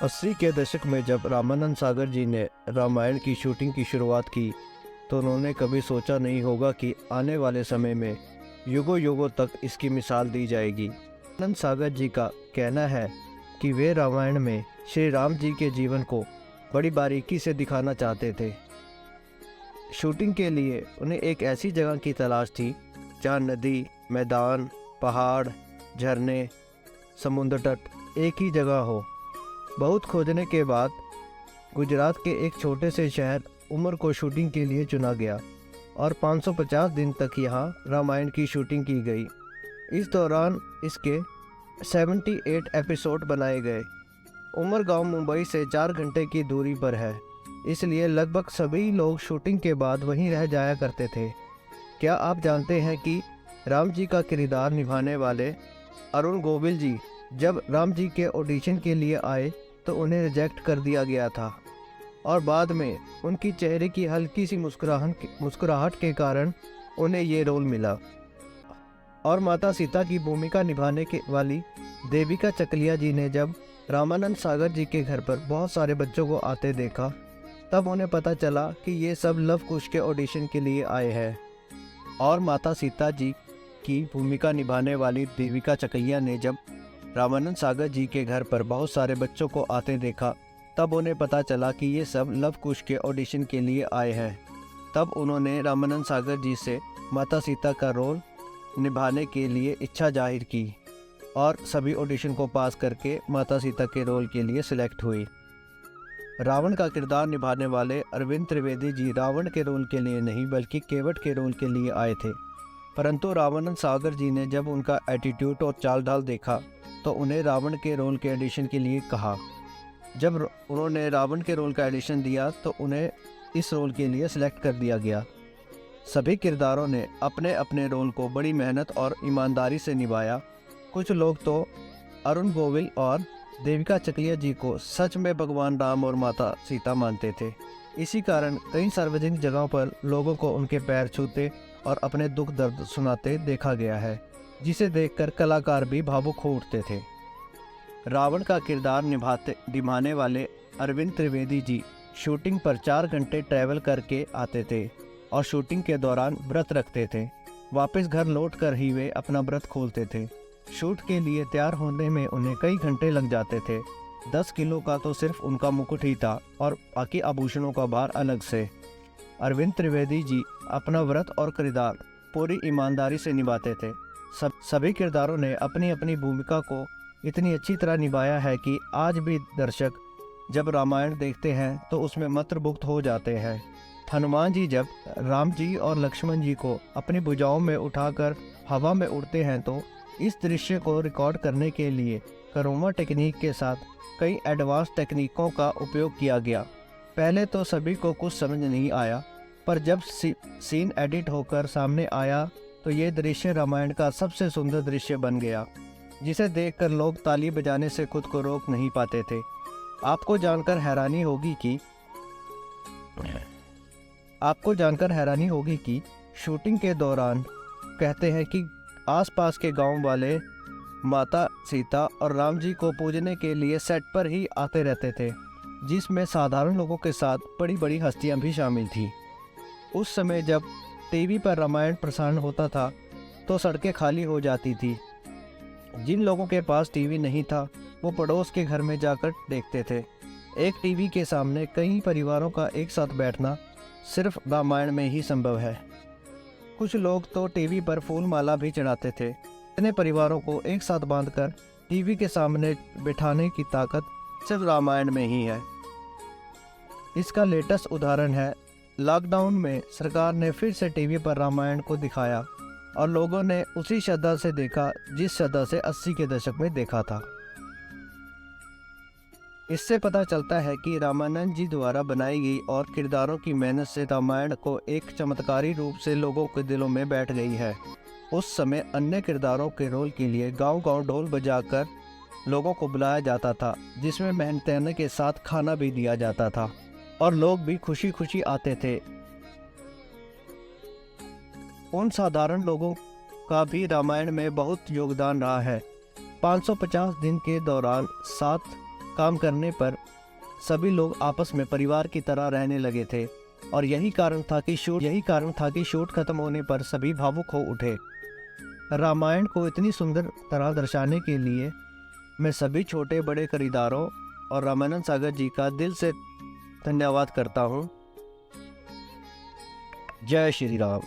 80 के दशक में जब रामानंद सागर जी ने रामायण की शूटिंग की शुरुआत की तो उन्होंने कभी सोचा नहीं होगा कि आने वाले समय में युगों युगों तक इसकी मिसाल दी जाएगी। रामानंद सागर जी का कहना है कि वे रामायण में श्री राम जी के जीवन को बड़ी बारीकी से दिखाना चाहते थे। शूटिंग के लिए उन्हें एक ऐसी जगह की तलाश थी जहाँ नदी, मैदान, पहाड़, झरने, समुद्र तट एक ही जगह हो। बहुत खोजने के बाद गुजरात के एक छोटे से शहर उमर को शूटिंग के लिए चुना गया और 550 दिन तक यहाँ रामायण की शूटिंग की गई। इस दौरान इसके 78 एपिसोड बनाए गए। उमर गांव मुंबई से 4 घंटे की दूरी पर है, इसलिए लगभग सभी लोग शूटिंग के बाद वहीं रह जाया करते थे। क्या आप जानते हैं कि राम जी का किरदार निभाने वाले अरुण गोविल जी जब राम जी के ऑडिशन के लिए आए तो उन्हें रिजेक्ट कर दिया गया था और बाद में उनकी चेहरे की हल्की सी मुस्कुराहट के कारण उन्हें ये रोल मिला। और माता सीता की भूमिका निभाने के वाली देविका चकलिया जी ने जब रामानंद सागर जी के घर पर बहुत सारे बच्चों को आते देखा तब उन्हें पता चला कि ये सब लव कुश के ऑडिशन के लिए आए हैं। और माता सीता जी की भूमिका निभाने वाली देविका चकलिया ने जब रामानंद सागर जी के घर पर बहुत सारे बच्चों को आते देखा तब उन्हें पता चला कि ये सब लव कुश के ऑडिशन के लिए आए हैं। तब उन्होंने रामानंद सागर जी से माता सीता का रोल निभाने के लिए इच्छा जाहिर की और सभी ऑडिशन को पास करके माता सीता के रोल के लिए सिलेक्ट हुई। रावण का किरदार निभाने वाले अरविंद त्रिवेदी जी रावण के रोल के लिए नहीं बल्कि केवट के रोल के लिए आए थे, परंतु रामानंद सागर जी ने जब उनका एटीट्यूड और चाल ढाल देखा तो उन्हें रावण के रोल के एडिशन के लिए कहा। जब उन्होंने रावण के रोल का एडिशन दिया तो उन्हें इस रोल के लिए सिलेक्ट कर दिया गया। सभी किरदारों ने अपने अपने रोल को बड़ी मेहनत और ईमानदारी से निभाया। कुछ लोग तो अरुण गोविल और देविका चकलिया जी को सच में भगवान राम और माता सीता मानते थे। इसी कारण कई सार्वजनिक जगहों पर लोगों को उनके पैर छूते और अपने दुख दर्द सुनाते देखा गया है, जिसे देखकर कलाकार भी भावुक हो उठते थे। रावण का किरदार निभाने वाले अरविंद त्रिवेदी जी शूटिंग पर 4 घंटे ट्रैवल करके आते थे और शूटिंग के दौरान व्रत रखते थे। वापस घर लौटकर ही वे अपना व्रत खोलते थे। शूट के लिए तैयार होने में उन्हें कई घंटे लग जाते थे। 10 किलो का तो सिर्फ उनका मुकुट ही था और बाकी आभूषणों का भार अलग से। अरविंद त्रिवेदी जी अपना व्रत और किरदार पूरी ईमानदारी से निभाते थे। सभी किरदारों ने अपनी अपनी भूमिका को इतनी अच्छी तरह निभाया है कि आज भी दर्शक जब रामायण देखते हैं तो उसमें मंत्रमुग्ध हो जाते हैं। हनुमान जी जब राम जी और लक्ष्मण जी को अपनी भुजाओं में उठाकर हवा में उड़ते हैं तो इस दृश्य को रिकॉर्ड करने के लिए करोमा टेक्निक के साथ कई एडवांस टेक्निकों का उपयोग किया गया। पहले तो सभी को कुछ समझ नहीं आया, पर जब सीन एडिट होकर सामने आया तो ये दृश्य रामायण का सबसे सुंदर दृश्य बन गया, जिसे देखकर लोग ताली बजाने से खुद को रोक नहीं पाते थे। आपको जानकर हैरानी होगी कि शूटिंग के दौरान कहते हैं कि आसपास के गांव वाले माता सीता और राम जी को पूजने के लिए सेट पर ही आते रहते थे, जिसमें साधारण लोगों के साथ बड़ी बड़ी हस्तियां भी शामिल थीं। उस समय जब टीवी पर रामायण प्रसारण होता था तो सड़कें खाली हो जाती थी। जिन लोगों के पास टीवी नहीं था वो पड़ोस के घर में जाकर देखते थे। एक टीवी के सामने कई परिवारों का एक साथ बैठना सिर्फ रामायण में ही संभव है। कुछ लोग तो टीवी पर फूल माला भी चढ़ाते थे। इतने परिवारों को एक साथ बांधकर टीवी के सामने बिठाने की ताकत सिर्फ रामायण में ही है। इसका लेटेस्ट उदाहरण है, लॉकडाउन में सरकार ने फिर से टीवी पर रामायण को दिखाया और लोगों ने उसी श्रद्धा से देखा जिस श्रद्धा से 80 के दशक में देखा था। इससे पता चलता है कि रामानंद जी द्वारा बनाई गई और किरदारों की मेहनत से रामायण को एक चमत्कारी रूप से लोगों के दिलों में बैठ गई है। उस समय अन्य किरदारों के रोल के लिए गांव-गांव ढोल बजाकर लोगों को बुलाया जाता था, जिसमें मेहनताने के साथ खाना भी दिया जाता था और लोग भी खुशी खुशी आते थे। उन साधारण लोगों का भी रामायण में बहुत योगदान रहा है। 550 दिन के दौरान 7 काम करने पर सभी लोग आपस में परिवार की तरह रहने लगे थे और यही कारण था कि शूट खत्म होने पर सभी भावुक हो उठे। रामायण को इतनी सुंदर तरह दर्शाने के लिए मैं सभी छोटे बड़े खरीदारों और रामानंद सागर जी का दिल से धन्यवाद करता हूँ। जय श्री राम।